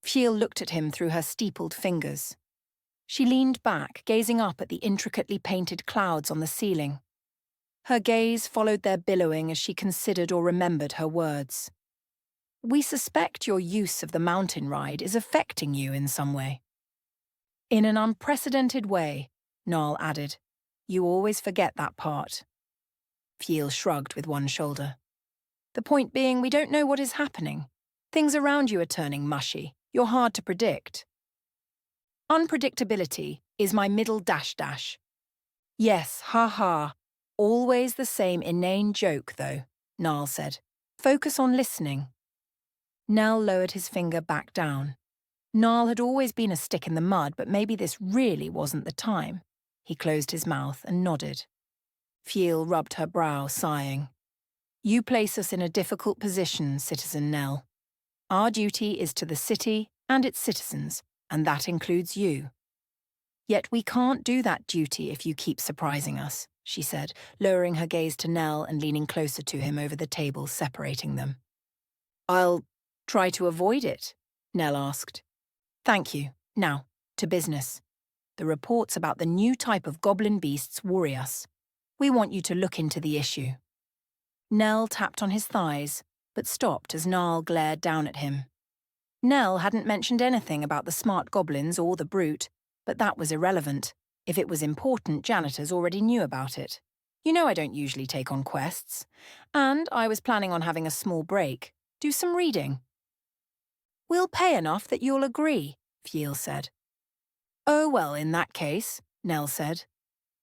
Fiel looked at him through her steepled fingers. She leaned back, gazing up at the intricately painted clouds on the ceiling. Her gaze followed their billowing as she considered or remembered her words. "We suspect your use of the mountain ride is affecting you in some way." "In an unprecedented way," Niall added. "You always forget that part." Fiel shrugged with one shoulder. "The point being, we don't know what is happening. Things around you are turning mushy. You're hard to predict." "Unpredictability is my middle dash dash." "Yes, ha-ha. Always the same inane joke, though," Niall said. "Focus on listening." Nell lowered his finger back down. Niall had always been a stick in the mud, but maybe this really wasn't the time. He closed his mouth and nodded. Fiel rubbed her brow, sighing. "You place us in a difficult position, Citizen Nell. Our duty is to the city and its citizens, and that includes you. Yet we can't do that duty if you keep surprising us," she said, lowering her gaze to Nell and leaning closer to him over the table separating them. "I'll try to avoid it?" Nell asked. "Thank you. Now, to business. The reports about the new type of goblin beasts worry us. We want you to look into the issue." Nell tapped on his thighs, but stopped as Niall glared down at him. Nell hadn't mentioned anything about the smart goblins or the brute, but that was irrelevant. If it was important, janitors already knew about it. "You know I don't usually take on quests. And I was planning on having a small break. Do some reading." "We'll pay enough that you'll agree," Fiel said. "Oh, well, in that case," Nell said.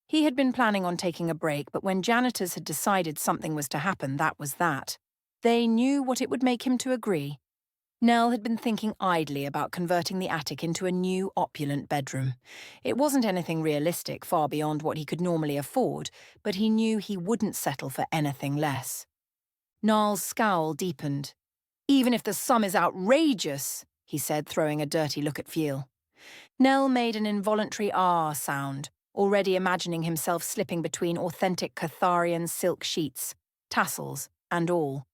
He had been planning on taking a break, but when janitors had decided something was to happen, that was that. They knew what it would make him to agree. Nell had been thinking idly about converting the attic into a new, opulent bedroom. It wasn't anything realistic, far beyond what he could normally afford, but he knew he wouldn't settle for anything less. Niall's scowl deepened. "Even if the sum is outrageous," he said, throwing a dirty look at Fiel. Nell made an involuntary "ah" sound, already imagining himself slipping between authentic Catharian silk sheets, tassels, and all.